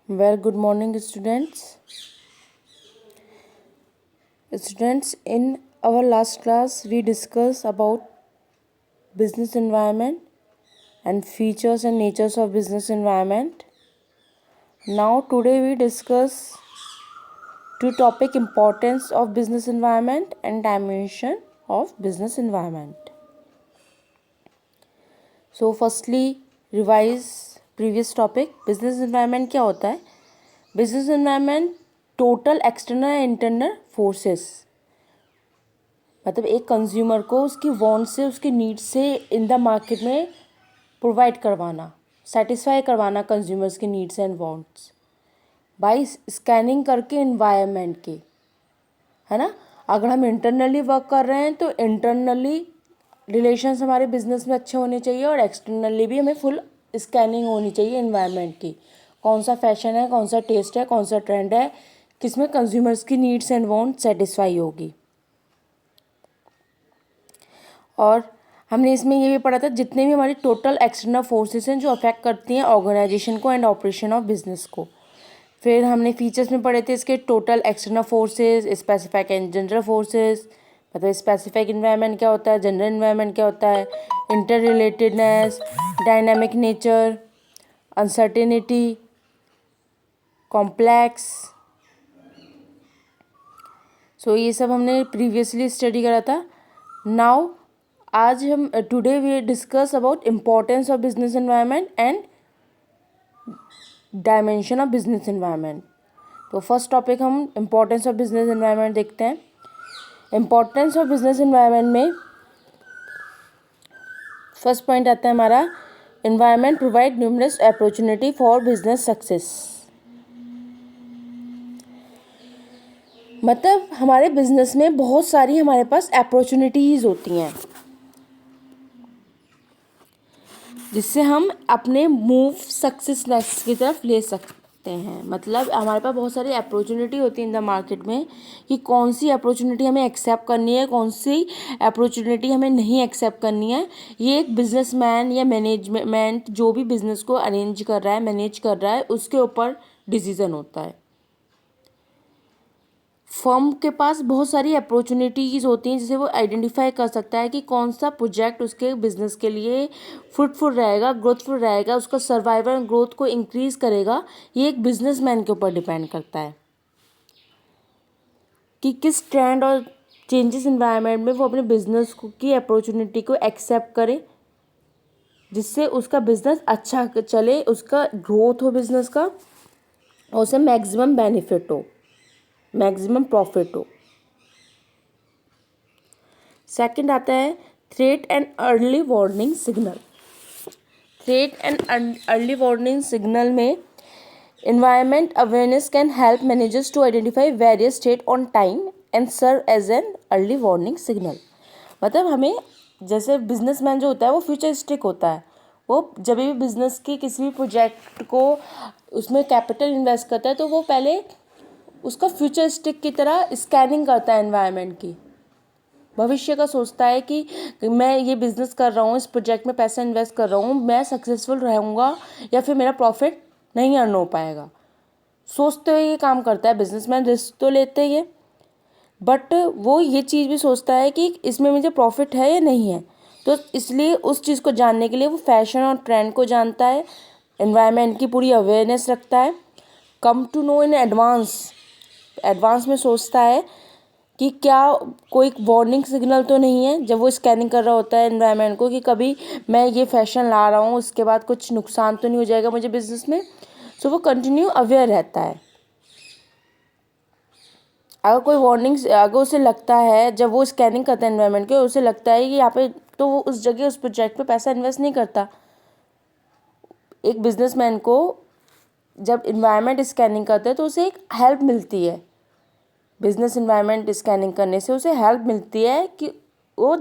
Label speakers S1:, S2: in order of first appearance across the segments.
S1: Well, good morning, students. Students, in our last class, we discussed about business environment and features and natures of business environment. Now, today we discuss two topic: importance of business environment and dimension of business environment. So, firstly, revise previous topic. Business environment क्या होता है? Business environment total external and internal forces, मतलब एक consumer को उसकी want say उसकी need से in the market में प्रोवाइड करवाना, सेटिस्फाई करवाना कंज्यूमर्स की needs and wants by scanning करके इन्वायरमेंट के, है ना। अगर हम इंटरनली वर्क कर रहे हैं तो इंटरनली रिलेशंस हमारे बिजनेस में अच्छे होने चाहिए और एक्सटर्नली भी हमें फुल स्कैनिंग होनी चाहिए इन्वायरमेंट की। कौन सा फैशन है, कौन सा टेस्ट है, कौन सा ट्रेंड है, किसमें कंज्यूमर्स की नीड्स एंड वांट सेटिस्फाई होगी। और हमने इसमें ये भी पढ़ा था जितने भी हमारी टोटल एक्सटर्नल फोर्सेस हैं जो अफेक्ट करती हैं ऑर्गेनाइजेशन को एंड ऑपरेशन ऑफ बिजनेस को। फिर हमने फीचर्स में पढ़े थे इसके total external forces, specific and general forces, मतलब स्पेसिफिक इन्वायरमेंट क्या होता है, जनरल इन्वायरमेंट क्या होता है, interrelatedness, dynamic nature, uncertainty, complex. So ये सब हमने प्रीवियसली स्टडी करा था। नाउ आज हम today we discuss about importance of business environment and dimension of business environment. तो फर्स्ट टॉपिक हम इम्पोर्टेंस ऑफ बिजनेस एनवायरनमेंट देखते हैं। इम्पोर्टेंस ऑफ बिजनेस एनवायरनमेंट में फर्स्ट पॉइंट आता है हमारा, environment provide numerous opportunity for business success. मतलब हमारे बिजनेस में बहुत सारी हमारे पास अपॉर्चुनिटीज़ होती हैं जिससे हम अपने मूव सक्सेसनेस की तरफ ले सकते हैं। मतलब हमारे पास बहुत सारी अपॉर्चुनिटी होती है इन द मार्केट में कि कौन सी अपॉर्चुनिटी हमें एक्सेप्ट करनी है, कौन सी अपॉर्चुनिटी हमें नहीं एक्सेप्ट करनी है। ये एक बिजनेसमैन या मैनेजमेंट जो भी बिजनेस को अरेंज कर रहा है, मैनेज कर रहा है, उसके ऊपर डिसीजन होता है। फर्म के पास बहुत सारी अपॉर्चुनिटीज़ होती हैं जिसे वो आइडेंटिफाई कर सकता है कि कौन सा प्रोजेक्ट उसके बिजनेस के लिए फ्रूटफुल रहेगा, ग्रोथफुल रहेगा, उसका सर्वाइवल एंड ग्रोथ को इंक्रीज करेगा। ये एक बिजनेसमैन के ऊपर डिपेंड करता है कि किस ट्रेंड और चेंजेस इन्वायरमेंट में वो अपने बिजनेस की अपॉर्चुनिटी को एक्सेप्ट करे जिससे उसका बिजनेस अच्छा चले, उसका ग्रोथ हो बिजनेस का और उसे मैक्सिमम बेनिफिट हो, मैक्सिमम प्रॉफिट हो। सेकंड आता है threat and early warning signal. Threat and early warning signal में environment awareness can help managers to identify various threat on time and serve as an early warning signal. मतलब हमें, जैसे businessman जो होता है वो फ्यूचरिस्टिक होता है, वो जब भी बिजनेस की किसी भी प्रोजेक्ट को उसमें कैपिटल इन्वेस्ट करता है तो वो पहले उसका फ्यूचरिस्टिक की तरह स्कैनिंग करता है एनवायरनमेंट की, भविष्य का सोचता है कि मैं ये बिज़नेस कर रहा हूँ, इस प्रोजेक्ट में पैसा इन्वेस्ट कर रहा हूँ, मैं सक्सेसफुल रहूँगा या फिर मेरा प्रॉफिट नहीं अर्न हो पाएगा। सोचते हुए ये काम करता है बिजनेसमैन, रिस्क तो लेते ही है बट वो ये चीज़ भी सोचता है कि इसमें मुझे प्रॉफिट है या नहीं है। तो इसलिए उस चीज़ को जानने के लिए वो फैशन और ट्रेंड को जानता है, एनवायरनमेंट की पूरी अवेयरनेस रखता है, come to know in advance में सोचता है कि क्या कोई वार्निंग सिग्नल तो नहीं है जब वो स्कैनिंग कर रहा होता है एनवायरनमेंट को कि कभी मैं ये फैशन ला रहा हूँ उसके बाद कुछ नुकसान तो नहीं हो जाएगा मुझे बिजनेस में। सो वो कंटिन्यू अवेयर रहता है। अगर कोई वार्निंग अगर उसे लगता है, जब वो स्कैनिंग करता है एनवायरनमेंट के, उसे लगता है कि यहाँ पे तो वो उस जगह उस प्रोजेक्ट पे पैसा इन्वेस्ट नहीं करता। एक बिजनेसमैन को जब इन्वायरमेंट स्कैनिंग करता है तो उसे एक हेल्प मिलती है, बिजनेस इन्वायरमेंट स्कैनिंग करने से उसे हेल्प मिलती है कि वो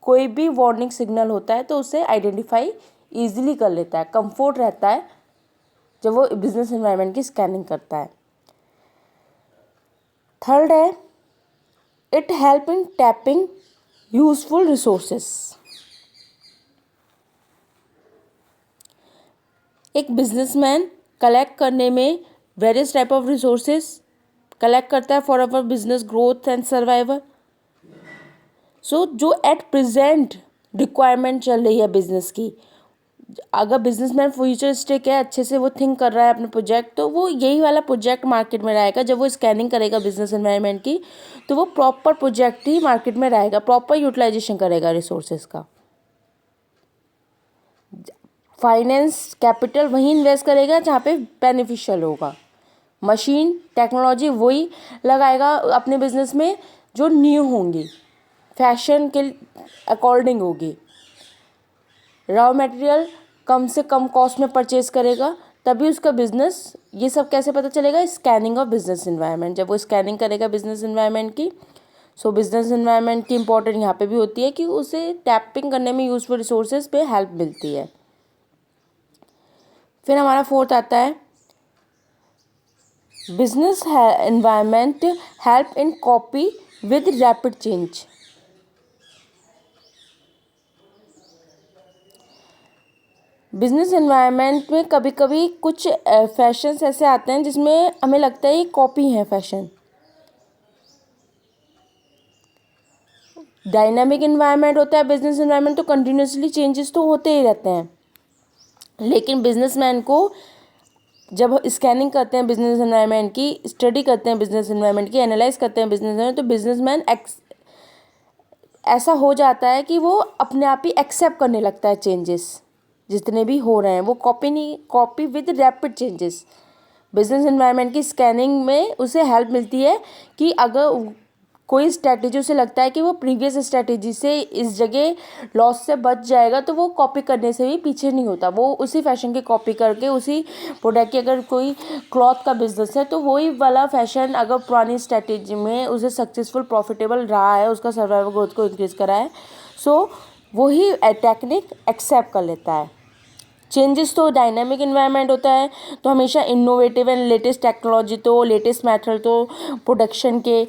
S1: कोई भी वार्निंग सिग्नल होता है तो उसे आइडेंटिफाई ईजिली कर लेता है, कंफर्ट रहता है जब वो बिजनेस इन्वायरमेंट की स्कैनिंग करता है। थर्ड है, it help in tapping useful resources. एक बिजनेसमैन कलेक्ट करने में various type of resources collect करता है for our business growth and survival. So जो एट प्रेजेंट रिक्वायरमेंट चल रही है बिजनेस की, अगर बिजनेसमैन फ्यूचरिस्टिक है, अच्छे से वो थिंक कर रहा है अपने प्रोजेक्ट, तो वो यही वाला प्रोजेक्ट मार्केट में रहेगा। जब वो स्कैनिंग करेगा बिजनेस एनवायरनमेंट की, तो वो प्रॉपर प्रोजेक्ट ही मार्केट में रहेगा, प्रॉपर यूटिलाइजेशन करेगा रिसोर्सेज का। फाइनेंस कैपिटल वहीं इन्वेस्ट करेगा जहाँ पे बेनिफिशियल होगा। मशीन टेक्नोलॉजी वही लगाएगा अपने बिजनेस में जो न्यू होंगी, फैशन के अकॉर्डिंग होगी। रॉ मटेरियल कम से कम कॉस्ट में परचेज करेगा, तभी उसका बिजनेस, ये सब कैसे पता चलेगा? Scanning of business environment. जब वो स्कैनिंग करेगा बिजनेस एनवायरनमेंट की, सो बिजनेस एनवायरनमेंट की इंपॉर्टेंट यहाँ पे भी होती है कि उसे टैपिंग करने में यूजफुल रिसोर्सेज पे हेल्प मिलती है। फिर हमारा फोर्थ आता है business environment help in copy with rapid change. Business environment में कभी कभी कुछ फैशंस ऐसे आते हैं जिसमें हमें लगता है ये कॉपी है फैशन। डायनामिक एनवायरनमेंट होता है बिजनेस एनवायरनमेंट, तो कंटिन्यूसली चेंजेस तो होते ही रहते हैं। लेकिन बिजनेसमैन को जब स्कैनिंग करते हैं बिजनेस एनवायरनमेंट की, स्टडी करते हैं बिजनेस एनवायरनमेंट की, एनालाइज करते हैं बिजनेस एनवायरनमेंट, तो बिजनेसमैन ऐसा हो जाता है कि वो अपने आप ही एक्सेप्ट करने लगता है चेंजेस जितने भी हो रहे हैं। वो copy with rapid changes. Business environment की स्कैनिंग में उसे हेल्प मिलती है कि अगर कोई स्ट्रैटेजी उसे लगता है कि वो प्रीवियस स्ट्रैटेजी से इस जगह लॉस से बच जाएगा, तो वो कॉपी करने से भी पीछे नहीं होता। वो उसी फैशन की कॉपी करके उसी प्रोडक्ट की, अगर कोई क्लॉथ का बिजनेस है तो वही वाला फैशन अगर पुरानी स्ट्रैटेजी में उसे सक्सेसफुल प्रॉफिटेबल रहा है, उसका सर्वाइवल ग्रोथ को इंक्रीज करा है, सो वही टेक्निक एक्सेप्ट कर लेता है। चेंजेस तो डायनामिक इन्वायरमेंट होता है, तो हमेशा इनोवेटिव एंड लेटेस्ट टेक्नोलॉजी तो, लेटेस्ट मेथड तो प्रोडक्शन के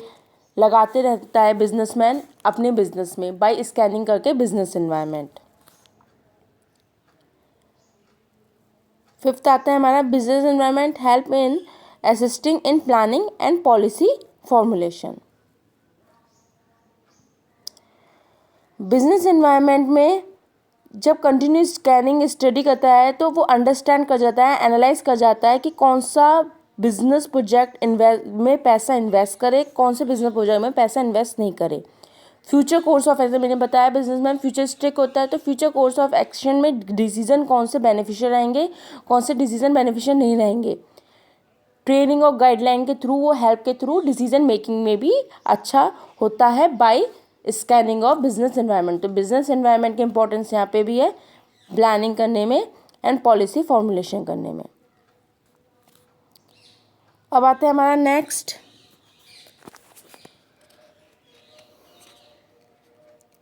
S1: लगाते रहता है बिजनेसमैन अपने बिजनेस में बाय स्कैनिंग करके बिजनेस एनवायरनमेंट। फिफ्थ आता है हमारा business environment help in assisting in planning and policy formulation. Business environment में जब कंटिन्यूस स्कैनिंग स्टडी करता है तो वो अंडरस्टैंड कर जाता है, एनालाइज कर जाता है कि कौन सा बिजनेस प्रोजेक्ट में पैसा इन्वेस्ट करे, कौन से बिजनेस प्रोजेक्ट में पैसा इन्वेस्ट नहीं करे। फ्यूचर कोर्स ऑफ एक्शन, मैंने बताया बिजनेसमैन फ्यूचरिस्टिक होता है, तो फ्यूचर कोर्स ऑफ एक्शन में डिसीजन कौन से बेनिफिशियल रहेंगे, कौन से डिसीजन बेनिफिशियल नहीं रहेंगे। ट्रेनिंग और गाइडलाइन के थ्रू, वो हेल्प के थ्रू डिसीजन मेकिंग में भी अच्छा होता है by scanning of business environment. तो बिजनेस एनवायरनमेंट की इंपॉर्टेंस यहाँ पे भी है प्लानिंग करने में एंड पॉलिसी फॉर्मुलेशन करने में। अब आते हैं हमारा नेक्स्ट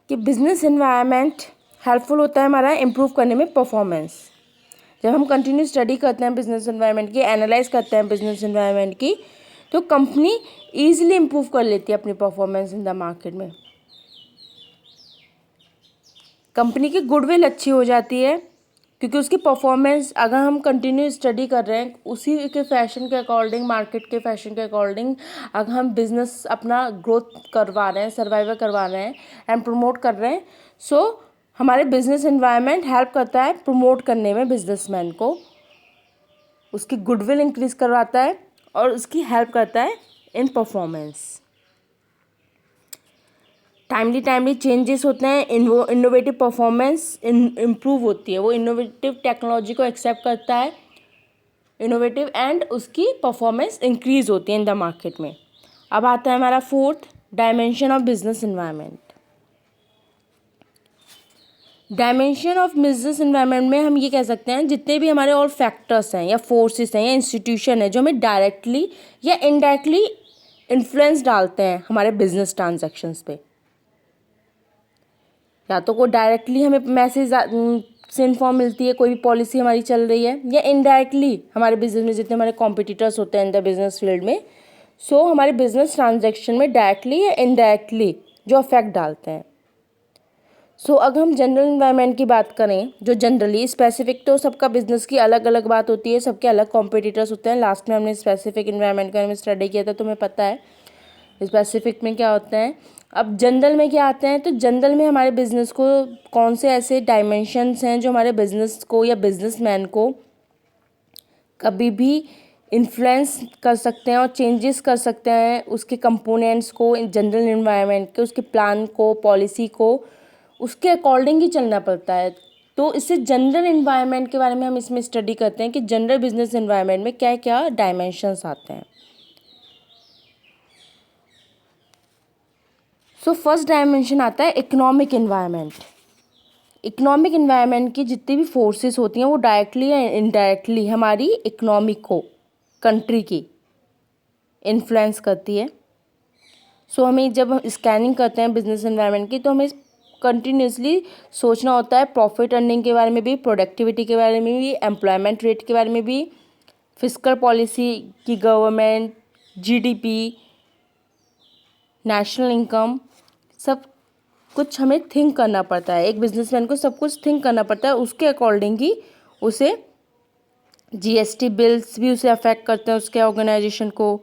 S1: कि बिजनेस एनवायरनमेंट हेल्पफुल होता है हमारा इम्प्रूव करने में परफॉर्मेंस। जब हम कंटिन्यू स्टडी करते हैं बिजनेस एनवायरनमेंट की, एनालाइज करते हैं बिजनेस एनवायरनमेंट की, तो कंपनी ईजिली इम्प्रूव कर लेती है अपनी परफॉर्मेंस इन द मार्केट में। कंपनी की गुडविल अच्छी हो जाती है क्योंकि उसकी परफॉर्मेंस, अगर हम कंटिन्यू स्टडी कर रहे हैं उसी के फैशन के अकॉर्डिंग, मार्केट के फैशन के अकॉर्डिंग, अगर हम बिजनेस अपना ग्रोथ करवा रहे हैं, सर्वाइवल करवा रहे हैं एंड प्रमोट कर रहे हैं, सो हमारे बिजनेस एनवायरनमेंट हेल्प करता है प्रमोट करने में बिजनेसमैन को, उसकी गुडविल इंक्रीज करवाता है और उसकी हेल्प करता है इन परफॉर्मेंस। टाइमली चेंजेस होते हैं, इनोवेटिव परफॉर्मेंस इम्प्रूव होती है, वो इनोवेटिव टेक्नोलॉजी को एक्सेप्ट करता है, इनोवेटिव एंड उसकी परफॉर्मेंस इंक्रीज होती है इन द मार्केट में। अब आता है हमारा fourth dimension of business environment. Dimension of business environment में हम ये कह सकते हैं जितने भी हमारे और फैक्टर्स हैं या फोर्सेस हैं या इंस्टीट्यूशन है जो हमें डायरेक्टली या इनडायरेक्टली इन्फ्लुएंस डालते हैं हमारे बिजनेस ट्रांजैक्शंस पे। या तो कोई डायरेक्टली हमें मैसेज से इन्फॉर्म मिलती है, कोई भी पॉलिसी हमारी चल रही है, या इनडायरेक्टली हमारे बिजनेस में जितने हमारे कॉम्पिटिटर्स होते हैं इन द बिजनेस फील्ड में, सो हमारे बिजनेस ट्रांजैक्शन में डायरेक्टली या इनडायरेक्टली जो इफेक्ट डालते हैं। सो अगर हम जनरल इन्वायरमेंट की बात करें, जो जनरली स्पेसिफिक, तो सबका बिजनेस की अलग अलग बात होती है, सबके अलग कॉम्पिटिटर्स होते हैं। लास्ट में हमने स्पेसिफिक इन्वायरमेंट का बारे में स्टडी किया था, तो हमें पता है स्पेसिफिक में क्या होता है। अब जनरल में क्या आते हैं, तो जनरल में हमारे बिजनेस को कौन से ऐसे डायमेंशंस हैं जो हमारे बिजनेस को या बिजनेसमैन को कभी भी इन्फ्लुएंस कर सकते हैं और चेंजेस कर सकते हैं उसके कंपोनेंट्स को, जनरल इन्वायरमेंट के, उसके प्लान को, पॉलिसी को, उसके अकॉर्डिंग ही चलना पड़ता है। तो इससे जनरल इन्वायरमेंट के बारे में हम इसमें स्टडी करते हैं कि जनरल बिजनेस इन्वायरमेंट में क्या क्या डायमेंशंस आते हैं। सो फर्स्ट डायमेंशन आता है इकोनॉमिक इन्वायरमेंट। इकोनॉमिक इन्वायरमेंट की जितनी भी फोर्सेस होती हैं वो डायरेक्टली या इनडायरेक्टली हमारी इकोनॉमी को, कंट्री की इन्फ्लुएंस करती है। सो हमें जब हम स्कैनिंग करते हैं बिजनेस एनवायरनमेंट की, तो हमें कंटिन्यूसली सोचना होता है प्रॉफिट अर्निंग के बारे में भी, प्रोडक्टिविटी के बारे में भी, एम्प्लॉयमेंट रेट के बारे में भी, फिस्कल पॉलिसी की, गवर्नमेंट, जीडीपी, नेशनल इनकम, सब कुछ हमें थिंक करना पड़ता है। एक बिजनेसमैन को सब कुछ थिंक करना पड़ता है, उसके अकॉर्डिंग ही उसे जीएसटी बिल्स भी उसे अफेक्ट करते हैं उसके ऑर्गेनाइजेशन को।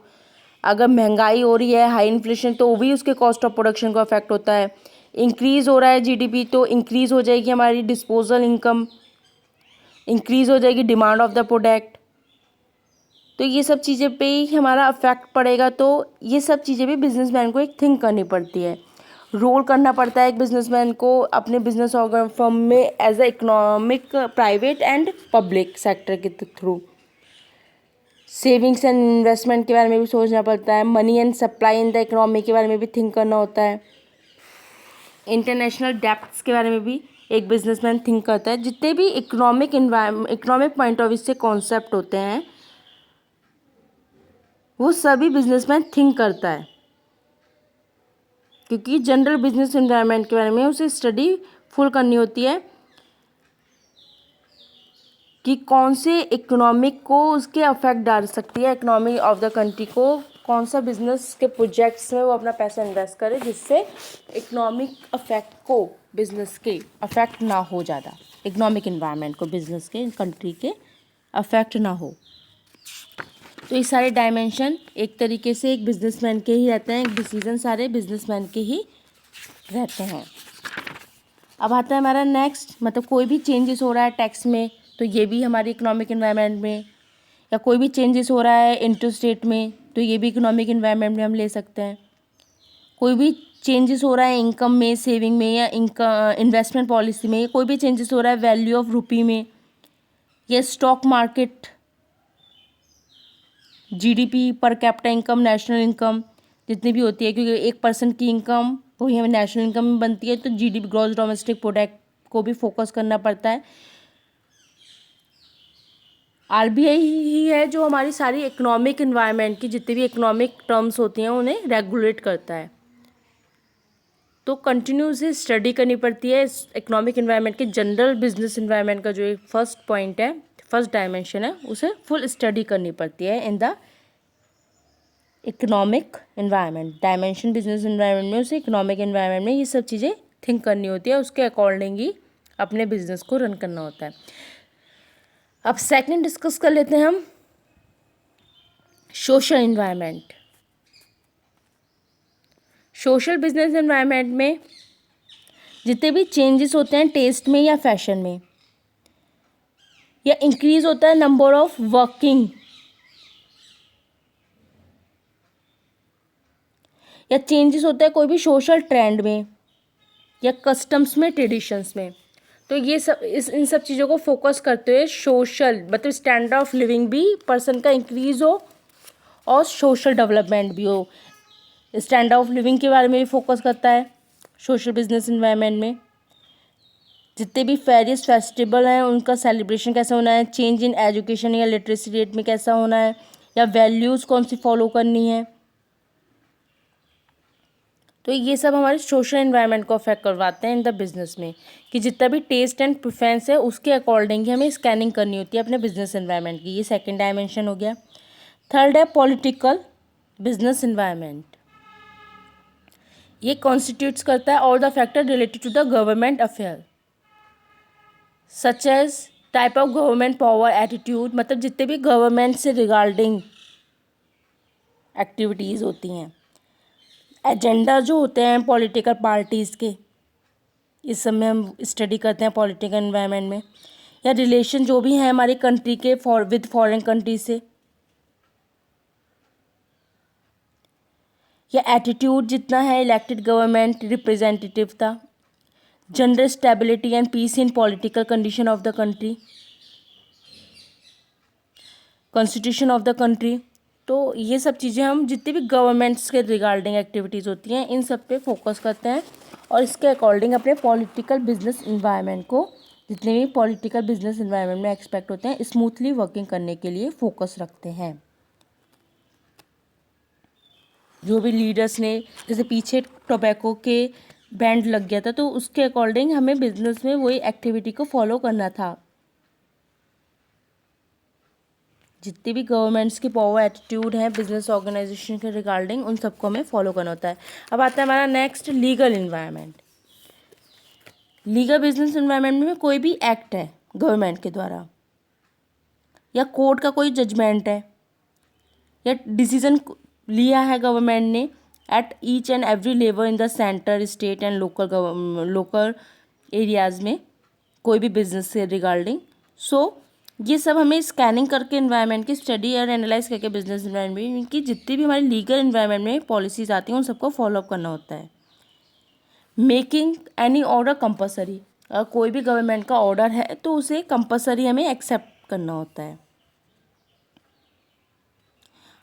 S1: अगर महंगाई हो रही है, हाई इन्फ्लेशन, तो वो भी उसके कॉस्ट ऑफ प्रोडक्शन को अफेक्ट होता है। इंक्रीज़ हो रहा है जीडीपी, तो इंक्रीज़ हो जाएगी हमारी डिस्पोजल इनकम, इंक्रीज़ हो जाएगी डिमांड ऑफ द प्रोडक्ट। तो ये सब चीज़ें पे ही हमारा अफेक्ट पड़ेगा। तो ये सब चीज़ें भी बिजनेसमैन को एक थिंक करनी पड़ती है, रोल करना पड़ता है एक बिजनेसमैन को अपने बिजनेस फर्म में as a economic, private and public sector के थ्रू। सेविंग्स एंड इन्वेस्टमेंट के बारे में भी सोचना पड़ता है, money and supply in the economy के बारे में भी थिंक करना होता है, इंटरनेशनल डेब्ट्स के बारे में भी एक बिजनेसमैन थिंक करता है। जितने भी इकोनॉमिक पॉइंट ऑफ व्यू से कॉन्सेप्ट होते हैं वो सभी बिजनेसमैन थिंक करता है, क्योंकि जनरल बिजनेस एनवायरनमेंट के बारे में उसे स्टडी फुल करनी होती है कि कौन से इकोनॉमिक को उसके अफेक्ट डाल सकती है, इकोनॉमी ऑफ द कंट्री को कौन सा बिजनेस के प्रोजेक्ट्स में वो अपना पैसा इन्वेस्ट करे जिससे इकोनॉमिक अफेक्ट को बिजनेस के अफेक्ट ना हो, ज़्यादा इकोनॉमिक इन्वायरमेंट को बिजनेस के, कंट्री के अफेक्ट ना हो। तो ये सारे डायमेंशन एक तरीके से एक बिजनेसमैन के ही रहते हैं, एक डिसीजन सारे बिजनेसमैन के ही रहते हैं। अब आता है हमारा नेक्स्ट, मतलब कोई भी चेंजेस हो रहा है टैक्स में, तो ये भी हमारी इकोनॉमिक इन्वायरमेंट में, या कोई भी चेंजेस हो रहा है इंटरेस्ट रेट में, तो ये भी इकोनॉमिक इन्वायरमेंट में हम ले सकते हैं। कोई भी चेंजेस हो रहा है इनकम में, सेविंग में, या इन्वेस्टमेंट पॉलिसी में, कोई भी चेंजेस हो रहा है वैल्यू ऑफ रुपी में, या stock market, GDP, per capita income, national income जितनी भी होती है, क्योंकि एक पर्सन की इनकम वही हमें नेशनल इनकम में बनती है, तो जीडीपी, ग्रॉस डोमेस्टिक प्रोडक्ट को भी फोकस करना पड़ता है। आरबीआई ही है जो हमारी सारी इकोनॉमिक इन्वायरमेंट की जितनी भी इकोनॉमिक टर्म्स होती हैं उन्हें रेगुलेट करता है। तो कंटिन्यूसली स्टडी करनी पड़ती है इस इकोनॉमिक इन्वायरमेंट के, जनरल बिजनेस इन्वायरमेंट का जो एक फर्स्ट पॉइंट है, फर्स्ट डायमेंशन है, उसे फुल स्टडी करनी पड़ती है in the economic environment. Dimension business environment में, उसे इकोनॉमिक इन्वायरमेंट में ये सब चीज़ें थिंक करनी होती है, उसके अकॉर्डिंग ही अपने बिजनेस को रन करना होता है। अब सेकंड डिस्कस कर लेते हैं हम social environment. Social business environment में जितने भी चेंजेस होते हैं टेस्ट में या फैशन में, या इंक्रीज होता है नंबर ऑफ वर्किंग, या चेंजेस होता है कोई भी सोशल ट्रेंड में या कस्टम्स में, ट्रेडिशंस में, तो ये सब इन सब चीज़ों को फोकस करते हुए सोशल मतलब स्टैंडर्ड ऑफ लिविंग भी पर्सन का इंक्रीज हो और सोशल डेवलपमेंट भी हो। स्टैंडर्ड ऑफ लिविंग के बारे में भी फोकस करता है सोशल बिजनेस इन्वायरमेंट में। जितने भी वेरियस फेस्टिवल हैं उनका सेलिब्रेशन कैसा होना है, चेंज इन एजुकेशन या लिटरेसी रेट में कैसा होना है, या वैल्यूज़ कौन सी फॉलो करनी है, तो ये सब हमारे सोशल एनवायरनमेंट को अफेक्ट करवाते हैं इन द बिजनेस में, कि जितना भी टेस्ट एंड प्रेफरेंस है उसके अकॉर्डिंग ही हमें स्कैनिंग करनी होती है अपने बिजनेस एनवायरनमेंट की। ये सेकंड डायमेंशन हो गया। थर्ड है पॉलिटिकल बिजनेस एनवायरनमेंट। ये कॉन्स्टिट्यूट्स करता है all the factor related to the government affair such as type of government power attitude, मतलब जितने भी गवर्नमेंट से रिगार्डिंग एक्टिविटीज़ होती हैं, एजेंडा जो होते हैं पॉलिटिकल पार्टीज़ के, इस सब में हम स्टडी करते हैं पॉलिटिकल एनवायरनमेंट में, या रिलेशन जो भी हैं हमारी कंट्री के विद फॉरेन कंट्री से, या एटीट्यूड जितना है इलेक्टेड गवर्नमेंट रिप्रेजेंटेटिव था, general stability and peace in political condition of the country, constitution of the country. तो ये सब चीज़ें हम जितनी भी गवर्नमेंट्स के रिगार्डिंग एक्टिविटीज़ होती हैं इन सब पे फोकस करते हैं और इसके अकॉर्डिंग अपने पॉलिटिकल बिजनेस इन्वायरमेंट को, जितने भी पॉलिटिकल बिजनेस इन्वायरमेंट में एक्सपेक्ट होते हैं, स्मूथली वर्किंग करने के लिए फोकस रखते हैं। जो भी लीडर्स ने, जैसे पीछे टोबैको के बैंड लग गया था तो उसके अकॉर्डिंग हमें बिजनेस में वही एक्टिविटी को फॉलो करना था। जितनी भी गवर्नमेंट्स की पावर एटीट्यूड है बिजनेस ऑर्गेनाइजेशन के रिगार्डिंग उन सबको हमें फॉलो करना होता है। अब आता है हमारा next legal environment. Legal business environment में कोई भी एक्ट है गवर्नमेंट के द्वारा, या कोर्ट का कोई जजमेंट है, या डिसीजन लिया है गवर्नमेंट ने at each and every level in the centre, state and local areas में कोई भी बिजनेस से रिगार्डिंग। सो ये सब हमें स्कैनिंग करके इन्वायरमेंट की स्टडी और एनालाइज करके बिजनेस इन्वायरमेंट की जितनी भी हमारी लीगल इन्वायरमेंट में पॉलिसीज आती हैं उन सबको फॉलोअप करना होता है। मेकिंग एनी ऑर्डर कंपलसरी, अगर कोई भी गवर्नमेंट का ऑर्डर है तो उसे कंपलसरी हमें एक्सेप्ट करना होता है।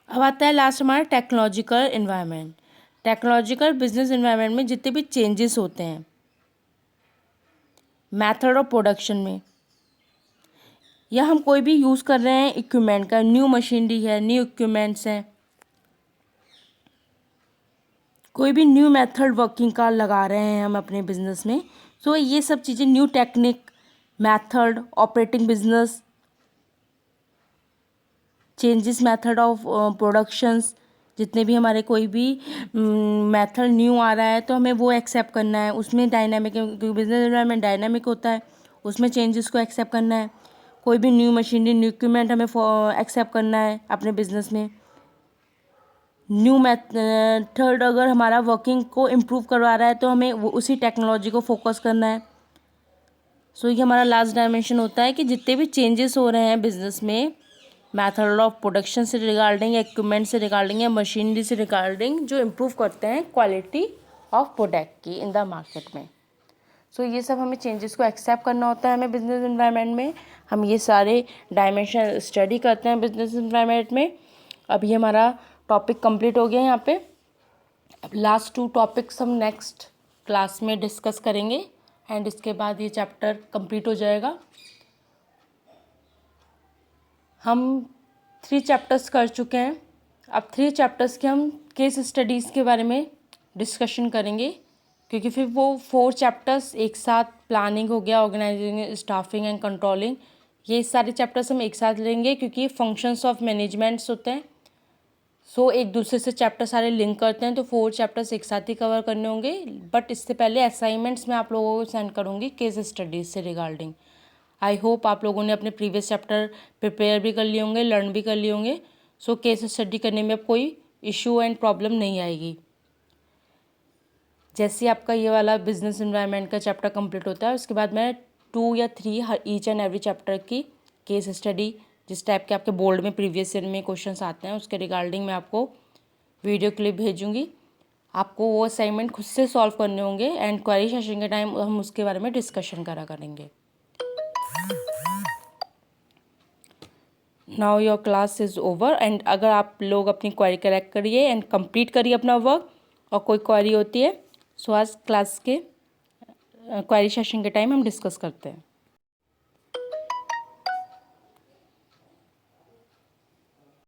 S1: अब आता है लास्ट हमारा technological environment. Technological business environment में जितने भी चेंजेस होते हैं मेथड ऑफ प्रोडक्शन में, या हम कोई भी यूज़ कर रहे हैं इक्विपमेंट का, न्यू मशीनरी है, न्यू इक्विपमेंट्स हैं, कोई भी न्यू मेथड वर्किंग का लगा रहे हैं हम अपने बिजनेस में, सो ये सब चीज़ें new technique, method, operating business, changes method of productions, जितने भी हमारे कोई भी मेथड न्यू आ रहा है तो हमें वो एक्सेप्ट करना है। उसमें डायनामिक, क्योंकि बिजनेस एनवायरनमेंट डायनामिक होता है, उसमें चेंजेस को एक्सेप्ट करना है। कोई भी न्यू मशीनरी, न्यू इक्विपमेंट हमें एक्सेप्ट करना है अपने बिजनेस में। न्यू मेथड अगर हमारा वर्किंग को इम्प्रूव करवा रहा है तो हमें उसी टेक्नोलॉजी को फोकस करना है। सो ये हमारा लास्ट डायमेंशन होता है कि जितने भी चेंजेस हो रहे हैं बिजनेस में मेथड ऑफ प्रोडक्शन से रिगार्डिंग, इक्विपमेंट से रिगार्डिंग, या मशीनरी से रिगार्डिंग, जो इम्प्रूव करते हैं क्वालिटी ऑफ प्रोडक्ट की इन द मार्केट में। सो ये सब हमें चेंजेस को एक्सेप्ट करना होता है हमें बिजनेस एनवायरनमेंट में। हम ये सारे डायमेंशन स्टडी करते हैं बिजनेस एनवायरनमेंट में। अब ये हमारा टॉपिक कंप्लीट हो गया यहाँ पे। अब लास्ट 2 टॉपिक्स हम नेक्स्ट क्लास में डिस्कस करेंगे एंड इसके बाद ये चैप्टर कंप्लीट हो जाएगा। हम 3 चैप्टर्स कर चुके हैं। अब 3 चैप्टर्स के हम केस स्टडीज़ के बारे में डिस्कशन करेंगे, क्योंकि फिर वो 4 चैप्टर्स एक साथ, प्लानिंग हो गया, ऑर्गेनाइजिंग, स्टाफिंग एंड कंट्रोलिंग, ये सारे चैप्टर्स हम एक साथ लेंगे क्योंकि ये फंक्शंस ऑफ मैनेजमेंट्स होते हैं। सो एक दूसरे से चैप्टर सारे लिंक करते हैं, तो 4 चैप्टर्स एक साथ ही कवर करने होंगे। बट इससे पहले असाइनमेंट्स मैं आप लोगों को सेंड करूँगी केस स्टडीज़ से रिगार्डिंग। आई होप आप लोगों ने अपने प्रीवियस चैप्टर प्रिपेयर भी कर लिए होंगे, लर्न भी कर लिए होंगे। सो केस स्टडी करने में अब कोई इशू एंड प्रॉब्लम नहीं आएगी। जैसे आपका ये वाला बिजनेस एनवायरनमेंट का चैप्टर कंप्लीट होता है उसके बाद मैं 2 या 3 हर ईच एंड एवरी चैप्टर की केस स्टडी, जिस टाइप के आपके बोर्ड में प्रीवियस ईयर में क्वेश्चंस आते हैं उसके रिगार्डिंग मैं आपको वीडियो क्लिप भेजूँगी। आपको वो असाइनमेंट खुद से सॉल्व करने होंगे एंड क्वेरी सेशन के टाइम हम उसके बारे में डिस्कशन करेंगे। Now your class is over and अगर आप लोग अपनी क्वेरी करेक्ट करिए एंड कंप्लीट करिए अपना वर्क, और कोई क्वेरी होती है सो आज क्लास के क्वेरी सेशन के टाइम हम डिस्कस करते हैं।